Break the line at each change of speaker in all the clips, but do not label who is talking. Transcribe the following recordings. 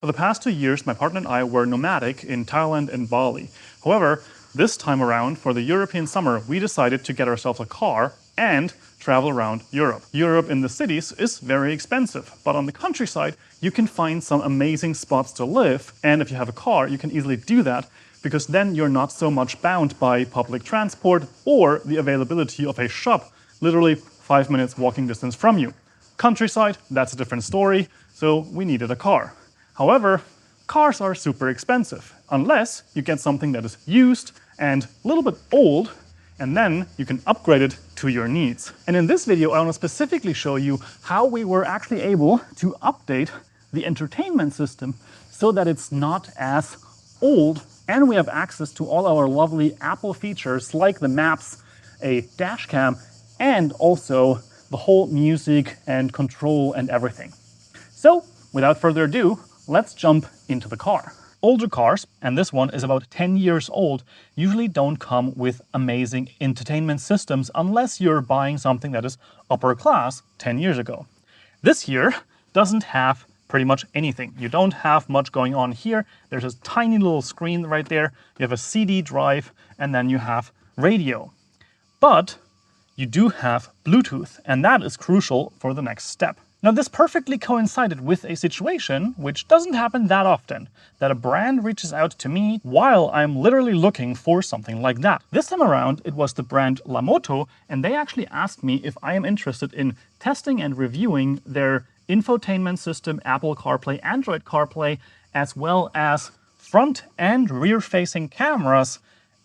For the past 2 years, my partner and I were nomadic in Thailand and Bali. However, this time around, for the European summer, we decided to get ourselves a car and travel around Europe. Europe in the cities is very expensive, but on the countryside, you can find some amazing spots to live. And if you have a car, you can easily do that because then you're not so much bound by public transport or the availability of a shop literally 5 minutes walking distance from you. Countryside, that's a different story, so we needed a car. However, cars are super expensive, unless you get something that is used and a little bit old, and then you can upgrade it to your needs. And in this video, I want to specifically show you how we were actually able to update the entertainment system so that it's not as old, and we have access to all our lovely Apple features like the maps, a dash cam, and also the whole music and control and everything. So, without further ado, let's jump into the car. Older cars, and this one is about 10 years old, usually don't come with amazing entertainment systems unless you're buying something that is upper class 10 years ago. This here doesn't have pretty much anything. You don't have much going on here. There's a tiny little screen right there. You have a CD drive, and then you have radio. But you do have Bluetooth, and that is crucial for the next step. Now, this perfectly coincided with a situation which doesn't happen that often, that a brand reaches out to me while I'm literally looking for something like that. This time around, it was the brand Lamotto, and they actually asked me if I am interested in testing and reviewing their infotainment system, Apple CarPlay, Android CarPlay, as well as front and rear-facing cameras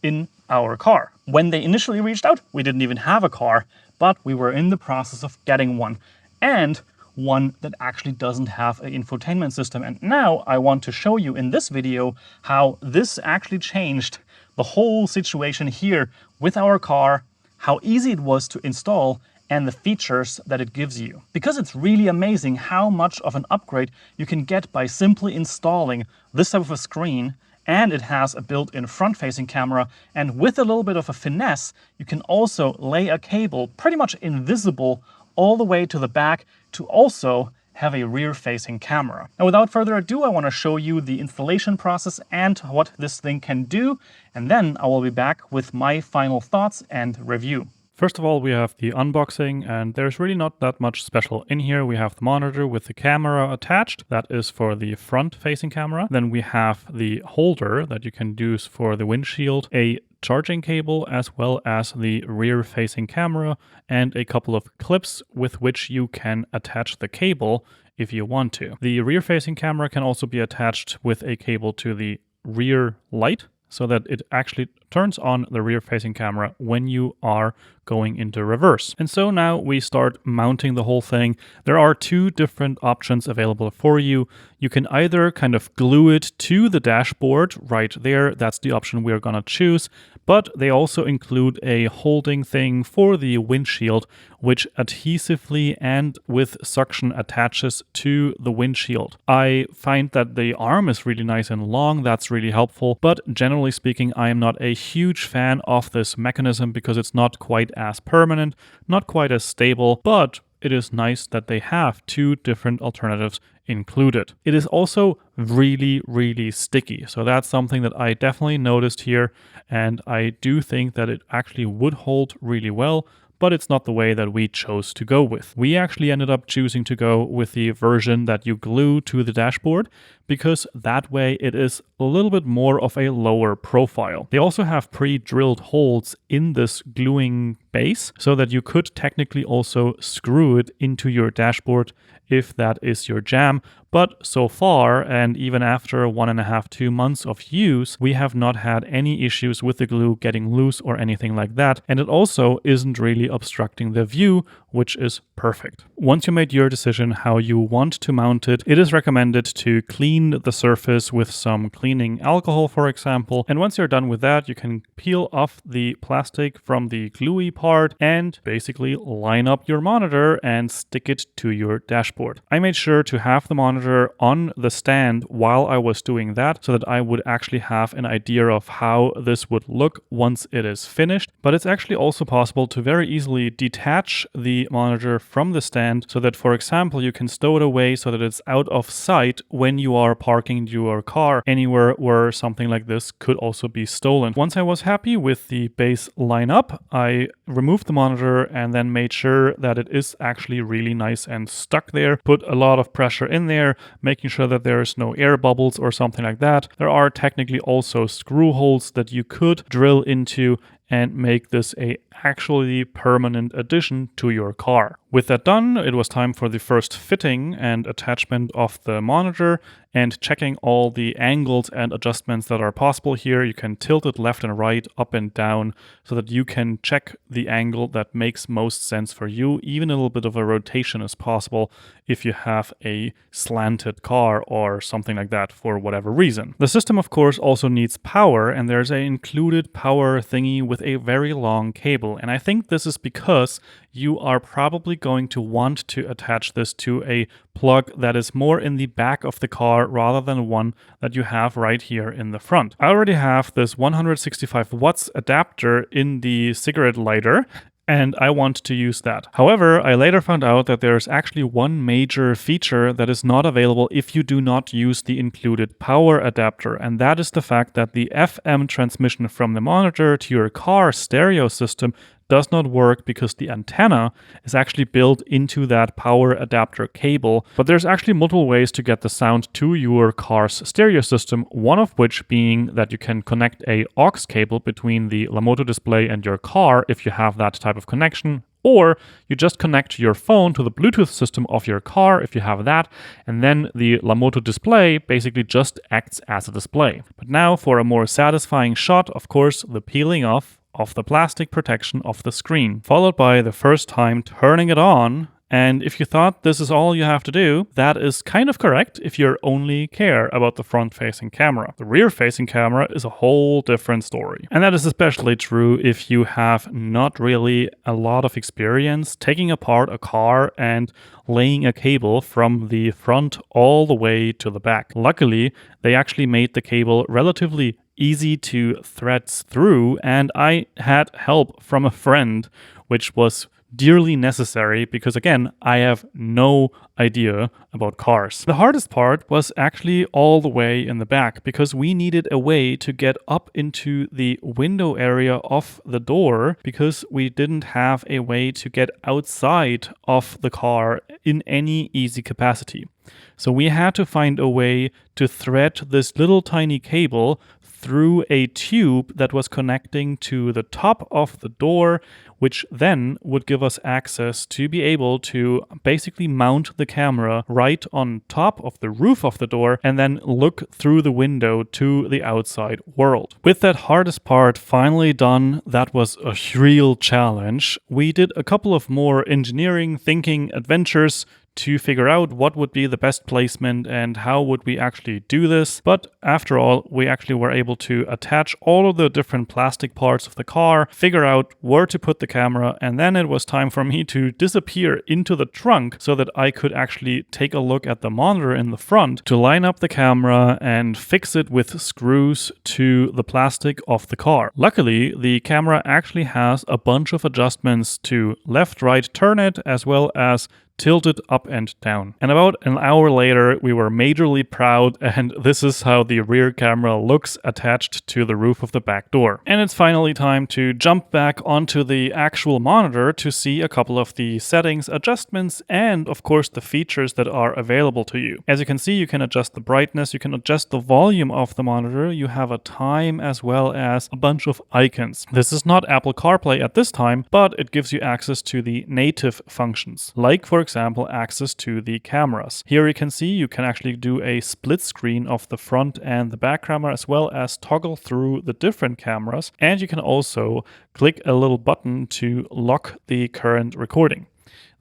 in our car. When they initially reached out, we didn't even have a car, but we were in the process of getting one. And one that actually doesn't have an infotainment system. And now I want to show you in this video how this actually changed the whole situation here with our car, how easy it was to install, and the features that it gives you. Because it's really amazing how much of an upgrade you can get by simply installing this type of a screen, and it has a built-in front-facing camera, and with a little bit of a finesse, you can also lay a cable pretty much invisible all the way to the back to also have a rear-facing camera. Now, without further ado, I want to show you the installation process and what this thing can do, and then I will be back with my final thoughts and review.
First of all, we have the unboxing, and there's really not that much special in here. We have the monitor with the camera attached. That is for the front-facing camera. Then we have the holder that you can use for the windshield, a charging cable, as well as the rear-facing camera, and a couple of clips with which you can attach the cable if you want to. The rear-facing camera can also be attached with a cable to the rear light, so that it actually turns on the rear-facing camera when you are going into reverse. And so now we start mounting the whole thing. There are two different options available for you. You can either kind of glue it to the dashboard right there. That's the option we're gonna choose. But they also include a holding thing for the windshield, which adhesively and with suction attaches to the windshield. I find that the arm is really nice and long. That's really helpful. But generally speaking, I am not a huge fan of this mechanism because it's not quite as permanent, not quite as stable, but it is nice that they have two different alternatives included. It is also really, really sticky. So that's something that I definitely noticed here, and I do think that it actually would hold really well, but it's not the way that we chose to go with. We actually ended up choosing to go with the version that you glue to the dashboard because that way it is a little bit more of a lower profile. They also have pre-drilled holes in this gluing base so that you could technically also screw it into your dashboard if that is your jam. But so far, and even after 1.5 to 2 months of use, we have not had any issues with the glue getting loose or anything like that. And it also isn't really obstructing the view, which is perfect. Once you made your decision how you want to mount it, it is recommended to clean the surface with some cleaning alcohol, for example. And once you're done with that, you can peel off the plastic from the gluey part apart and basically line up your monitor and stick it to your dashboard. I made sure to have the monitor on the stand while I was doing that so that I would actually have an idea of how this would look once it is finished. But it's actually also possible to very easily detach the monitor from the stand so that, for example, you can stow it away so that it's out of sight when you are parking your car anywhere where something like this could also be stolen. Once I was happy with the base lineup, I removed the monitor and then made sure that it is actually really nice and stuck there. Put a lot of pressure in there, making sure that there's no air bubbles or something like that. There are technically also screw holes that you could drill into and make this a actually permanent addition to your car. With that done, it was time for the first fitting and attachment of the monitor and checking all the angles and adjustments that are possible here. You can tilt it left and right, up and down, so that you can check the angle that makes most sense for you. Even a little bit of a rotation is possible if you have a slanted car or something like that for whatever reason. The system, of course, also needs power, and there's an included power thingy with a very long cable. And I think this is because you are probably going to want to attach this to a plug that is more in the back of the car rather than one that you have right here in the front. I already have this 165 watts adapter in the cigarette lighter, and I want to use that. However, I later found out that there's actually one major feature that is not available if you do not use the included power adapter, and that is the fact that the FM transmission from the monitor to your car stereo system does not work because the antenna is actually built into that power adapter cable. But there's actually multiple ways to get the sound to your car's stereo system, one of which being that you can connect a aux cable between the Lamotto display and your car if you have that type of connection. Or you just connect your phone to the Bluetooth system of your car if you have that, and then the Lamotto display basically just acts as a display. But now for a more satisfying shot, of course, the peeling off of the plastic protection of the screen, followed by the first time turning it on. And if you thought this is all you have to do, that is kind of correct if you only care about the front-facing camera. The rear-facing camera is a whole different story. And that is especially true if you have not really a lot of experience taking apart a car and laying a cable from the front all the way to the back. Luckily, they actually made the cable relatively easy to thread through, and I had help from a friend, which was dearly necessary because, again, I have no idea about cars. The hardest part was actually all the way in the back because we needed a way to get up into the window area of the door because we didn't have a way to get outside of the car in any easy capacity. So we had to find a way to thread this little tiny cable through a tube that was connecting to the top of the door, which then would give us access to be able to basically mount the camera right on top of the roof of the door and then look through the window to the outside world. With that hardest part finally done, that was a real challenge. We did a couple of more engineering thinking adventures to figure out what would be the best placement and how would we actually do this. But after all, we actually were able to attach all of the different plastic parts of the car, figure out where to put the camera, and then it was time for me to disappear into the trunk so that I could actually take a look at the monitor in the front to line up the camera and fix it with screws to the plastic of the car. Luckily, the camera actually has a bunch of adjustments to left, right, turn it, as well as tilt it up and down. And about an hour later, we were majorly proud, and this is how the rear camera looks attached to the roof of the back door. And it's finally time to jump back onto the actual monitor to see a couple of the settings, adjustments, and of course the features that are available to you. As you can see, you can adjust the brightness, you can adjust the volume of the monitor, you have a time as well as a bunch of icons. This is not Apple CarPlay at this time, but it gives you access to the native functions, like for example access to the cameras. Here you can see you can actually do a split screen of the front and the back camera as well as toggle through the different cameras, and you can also click a little button to lock the current recording.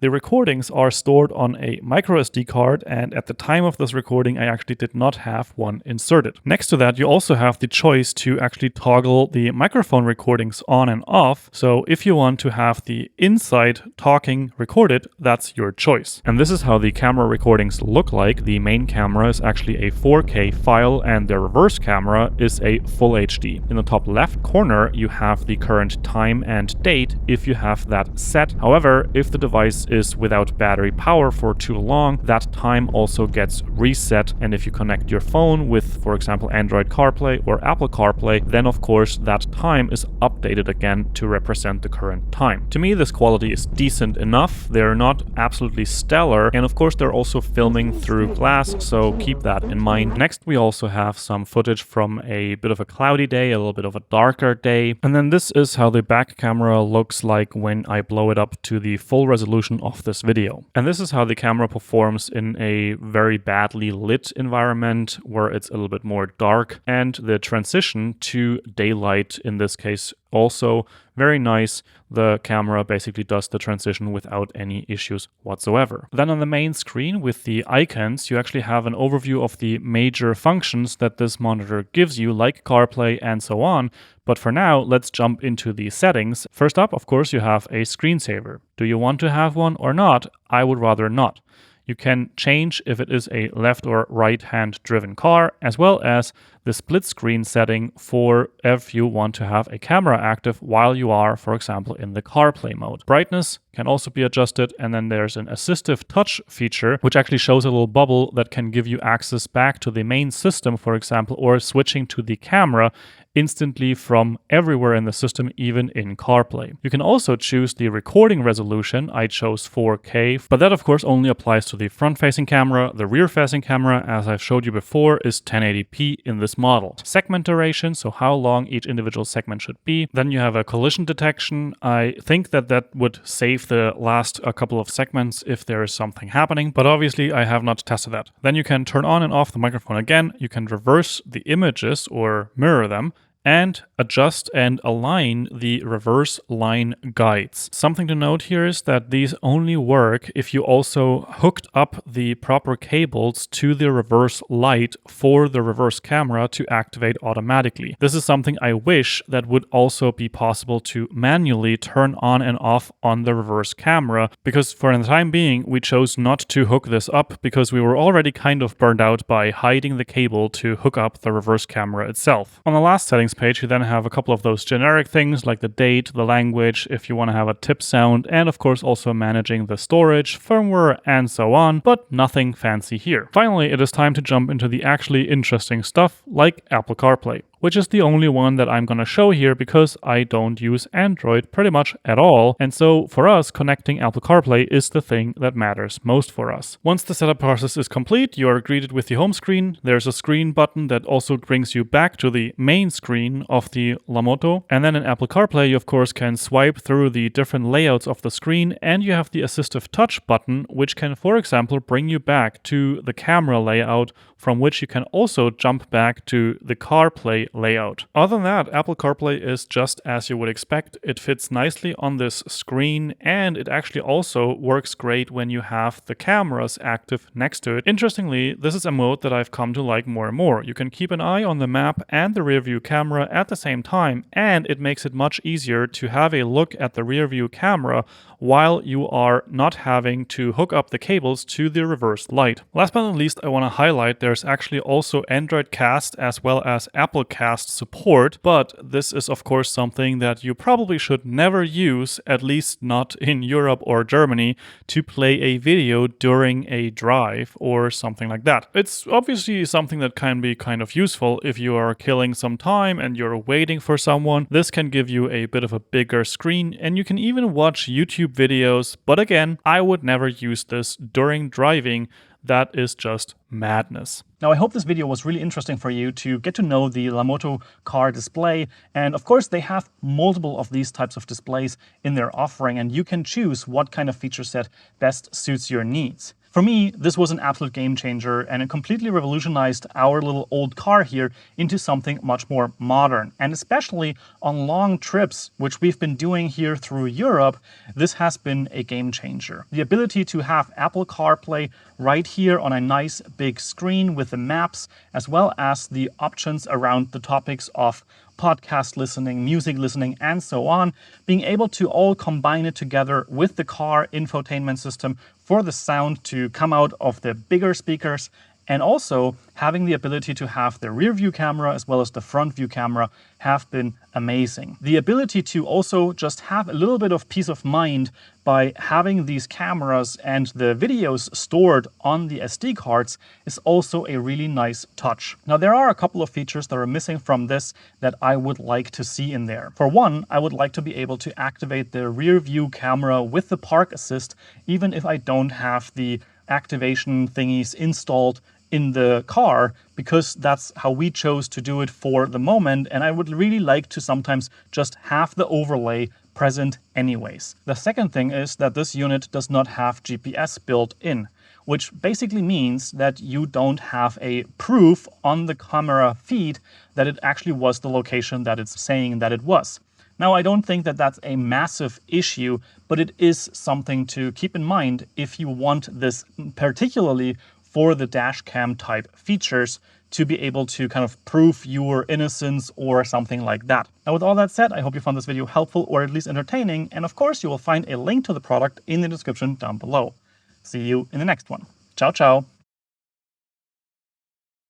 The recordings are stored on a micro SD card, and at the time of this recording I actually did not have one inserted. Next to that, you also have the choice to actually toggle the microphone recordings on and off. So if you want to have the inside talking recorded, that's your choice. And this is how the camera recordings look like. The main camera is actually a 4K file and the reverse camera is a full HD. In the top left corner, you have the current time and date if you have that set. However, if the device is without battery power for too long, that time also gets reset. And if you connect your phone with, for example, Android CarPlay or Apple CarPlay, then of course that time is updated again to represent the current time. To me, this quality is decent enough. They're not absolutely stellar, and of course they're also filming through glass, so keep that in mind. Next, we also have some footage from a bit of a cloudy day, a little bit of a darker day, and then this is how the back camera looks like when I blow it up to the full resolution of this video. And this is how the camera performs in a very badly lit environment where it's a little bit more dark, and the transition to daylight in this case also very nice. The camera basically does the transition without any issues whatsoever. Then on the main screen with the icons, you actually have an overview of the major functions that this monitor gives you, like CarPlay and so on. But for now, let's jump into the settings. First up, of course, you have a screensaver. Do you want to have one or not? I would rather not. You can change if it is a left or right hand driven car, as well as the split screen setting for if you want to have a camera active while you are, for example, in the CarPlay mode. Brightness can also be adjusted, and then there's an assistive touch feature, which actually shows a little bubble that can give you access back to the main system, for example, or switching to the camera instantly from everywhere in the system, even in CarPlay. You can also choose the recording resolution. I chose 4K, but that of course only applies to the front-facing camera. The rear-facing camera, as I've showed you before, is 1080p in this model. Segment duration, so how long each individual segment should be. Then you have a collision detection. I think that would save the last couple of segments if there is something happening, but obviously I have not tested that. Then you can turn on and off the microphone again. You can reverse the images or mirror them, and adjust and align the reverse line guides. Something to note here is that these only work if you also hooked up the proper cables to the reverse light for the reverse camera to activate automatically. This is something I wish that would also be possible to manually turn on and off on the reverse camera, because for the time being we chose not to hook this up because we were already kind of burned out by hiding the cable to hook up the reverse camera itself. On the last settings page, you then have a couple of those generic things like the date, the language, if you want to have a tip sound, and of course also managing the storage, firmware, and so on, but nothing fancy here. Finally, it is time to jump into the actually interesting stuff like Apple CarPlay, which is the only one that I'm going to show here because I don't use Android pretty much at all. And so for us, connecting Apple CarPlay is the thing that matters most for us. Once the setup process is complete, you are greeted with the home screen. There's a screen button that also brings you back to the main screen of the Lamotto. And then in Apple CarPlay, you of course can swipe through the different layouts of the screen, and you have the assistive touch button, which can, for example, bring you back to the camera layout, from which you can also jump back to the CarPlay layout. Other than that, Apple CarPlay is just as you would expect. It fits nicely on this screen, and it actually also works great when you have the cameras active next to it. Interestingly, this is a mode that I've come to like more and more. You can keep an eye on the map and the rear view camera at the same time, and it makes it much easier to have a look at the rear view camera while you are not having to hook up the cables to the reverse light. Last but not least, I want to highlight there's actually also Android Cast as well as Apple Cast support, but this is of course something that you probably should never use, at least not in Europe or Germany, to play a video during a drive or something like that. It's obviously something that can be kind of useful if you are killing some time and you're waiting for someone. This can give you a bit of a bigger screen, and you can even watch YouTube videos, but again, I would never use this during driving. That is just madness.
Now, I hope this video was really interesting for you to get to know the Lamotto car display. And of course, they have multiple of these types of displays in their offering, and you can choose what kind of feature set best suits your needs. For me, this was an absolute game changer, and it completely revolutionized our little old car here into something much more modern. And especially on long trips, which we've been doing here through Europe, this has been a game changer. The ability to have Apple CarPlay right here on a nice big screen with the maps, as well as the options around the topics of podcast listening, music listening, and so on, being able to all combine it together with the car infotainment system for the sound to come out of the bigger speakers, and also having the ability to have the rear view camera as well as the front view camera have been amazing. The ability to also just have a little bit of peace of mind by having these cameras and the videos stored on the SD cards is also a really nice touch. Now, there are a couple of features that are missing from this that I would like to see in there. For one, I would like to be able to activate the rear view camera with the park assist, even if I don't have the activation thingies installed in the car, because that's how we chose to do it for the moment, and I would really like to sometimes just have the overlay present anyways. The second thing is that this unit does not have GPS built in, which basically means that you don't have a proof on the camera feed that it actually was the location that it's saying that it was. Now, I don't think that that's a massive issue, but it is something to keep in mind if you want this particularly for the dash cam type features to be able to kind of prove your innocence or something like that. Now, with all that said, I hope you found this video helpful or at least entertaining. And of course, you will find a link to the product in the description down below. See you in the next one. Ciao, ciao.